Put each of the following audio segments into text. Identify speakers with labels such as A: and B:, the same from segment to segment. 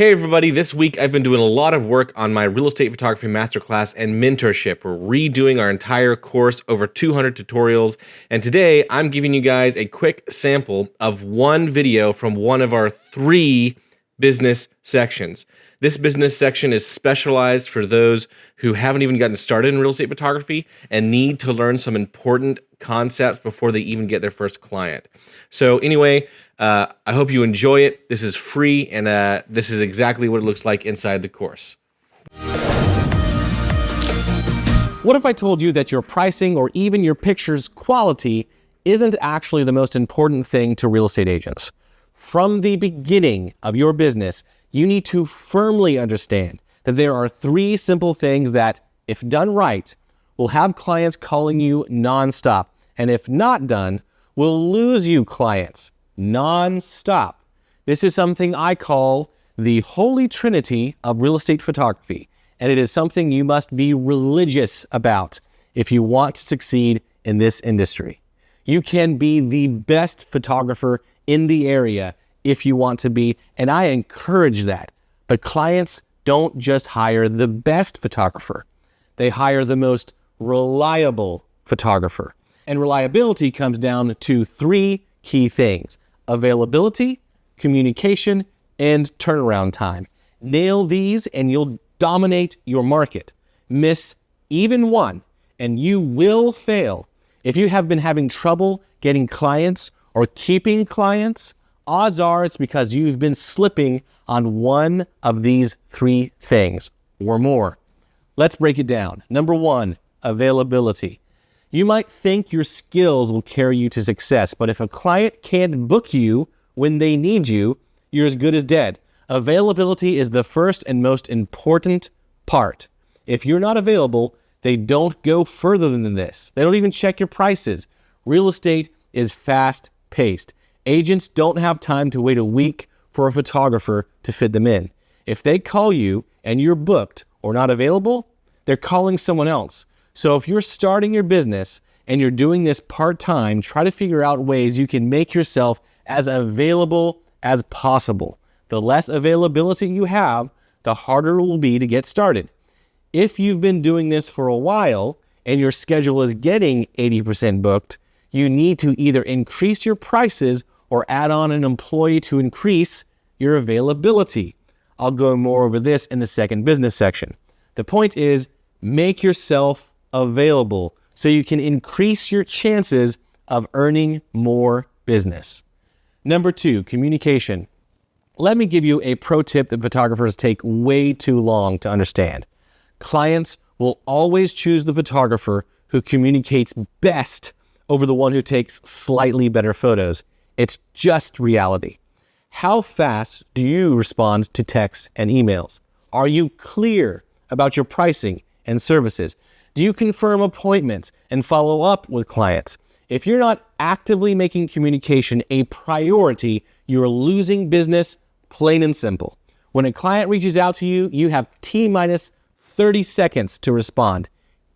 A: Hey everybody, this week I've been doing a lot of work on my real estate photography masterclass and mentorship. We're redoing our entire course, over 200 tutorials, and today I'm giving you guys a quick sample of one video from one of our 3 business sections. This business section is specialized for those who haven't even gotten started in real estate photography and need to learn some important concepts before they even get their first client. So anyway, I hope you enjoy it. This is free, and this is exactly what it looks like inside the course.
B: What if I told you that your pricing or even your picture's quality isn't actually the most important thing to real estate agents? From the beginning of your business, you need to firmly understand that there are 3 simple things that, if done right, will have clients calling you nonstop, and if not done, will lose you clients nonstop. This is something I call the holy trinity of real estate photography, and it is something you must be religious about if you want to succeed in this industry. You can be the best photographer in the area if you want to be, and I encourage that. But clients don't just hire the best photographer. They hire the most reliable photographer. And reliability comes down to 3 key things: availability, communication, and turnaround time. Nail these and you'll dominate your market. Miss even one and you will fail. If you have been having trouble getting clients or keeping clients, odds are it's because you've been slipping on one of these 3 things or more. Let's break it down. Number 1, availability. You might think your skills will carry you to success, but if a client can't book you when they need you, you're as good as dead. Availability is the first and most important part. If you're not available, they don't go further than this. They don't even check your prices. Real estate is fast-paced. Agents don't have time to wait a week for a photographer to fit them in. If they call you and you're booked or not available, they're calling someone else. So if you're starting your business and you're doing this part-time, try to figure out ways you can make yourself as available as possible. The less availability you have, the harder it will be to get started. If you've been doing this for a while and your schedule is getting 80% booked, you need to either increase your prices or add on an employee to increase your availability. I'll go more over this in the second business section. The point is, make yourself available so you can increase your chances of earning more business. Number 2, communication. Let me give you a pro tip that photographers take way too long to understand. Clients will always choose the photographer who communicates best over the one who takes slightly better photos. It's just reality. How fast do you respond to texts and emails? Are you clear about your pricing and services? Do you confirm appointments and follow up with clients? If you're not actively making communication a priority, you're losing business, plain and simple. When a client reaches out to you, you have T-minus 30 seconds to respond.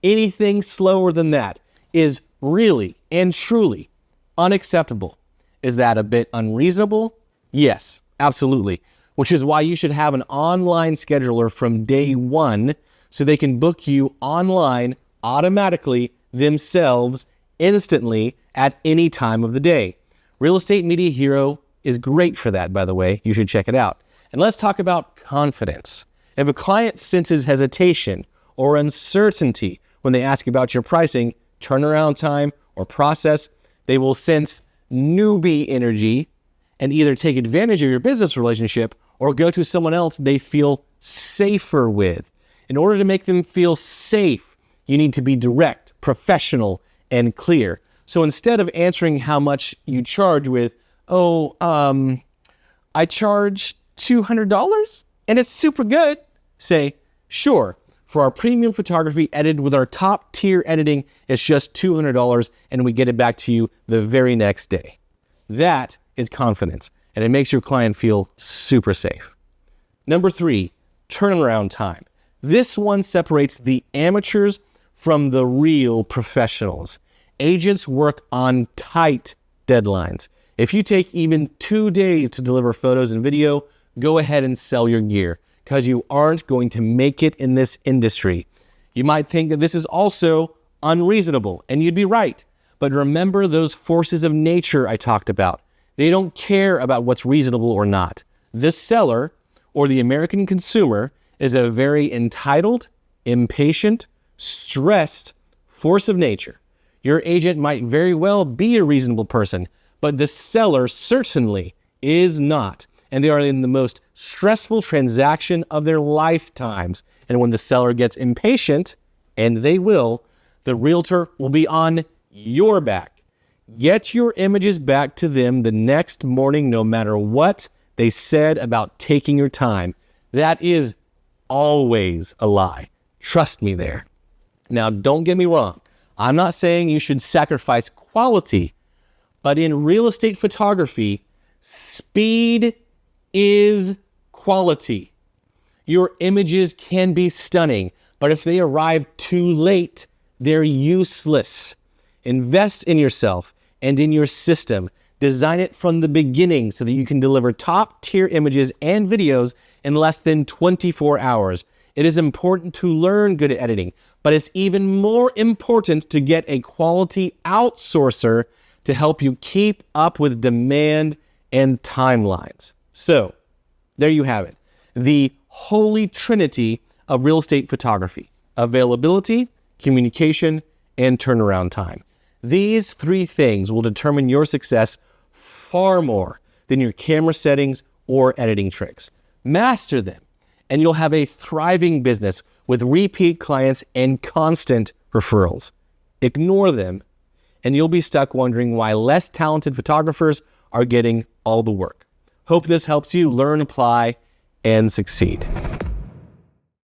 B: Anything slower than that is really and truly unacceptable. Is that a bit unreasonable? Yes, absolutely. Which is why you should have an online scheduler from day 1 so they can book you online automatically themselves instantly at any time of the day. Real Estate Media Hero is great for that, by the way. You should check it out. And let's talk about confidence. If a client senses hesitation or uncertainty when they ask about your pricing, turnaround time, or process, they will sense newbie energy and either take advantage of your business relationship or go to someone else they feel safer with. In order to make them feel safe, you need to be direct, professional, and clear. So instead of answering how much you charge with, I charge $200 and it's super good, say, sure, for our premium photography edited with our top tier editing, it's just $200 and we get it back to you the very next day. That is confidence, and it makes your client feel super safe. Number 3, turnaround time. This one separates the amateurs from the real professionals. Agents work on tight deadlines. If you take even 2 days to deliver photos and video, go ahead and sell your gear because you aren't going to make it in this industry. You might think that this is also unreasonable, and you'd be right. But remember those forces of nature I talked about. They don't care about what's reasonable or not. The seller, or the American consumer, is a very entitled, impatient, stressed force of nature. Your agent might very well be a reasonable person, but the seller certainly is not. And they are in the most stressful transaction of their lifetimes. And when the seller gets impatient, and they will, the realtor will be on your back. Get your images back to them the next morning, no matter what they said about taking your time. That is always a lie. Trust me there. Now, don't get me wrong. I'm not saying you should sacrifice quality, but in real estate photography, speed is quality. Your images can be stunning, but if they arrive too late, they're useless. Invest in yourself and in your system. Design it from the beginning so that you can deliver top-tier images and videos in less than 24 hours. It is important to learn good editing, but it's even more important to get a quality outsourcer to help you keep up with demand and timelines. So, there you have it. The holy trinity of real estate photography: availability, communication, and turnaround time. These three things will determine your success far more than your camera settings or editing tricks. Master them, and you'll have a thriving business with repeat clients and constant referrals. Ignore them, and you'll be stuck wondering why less talented photographers are getting all the work. Hope this helps you learn, apply, and succeed.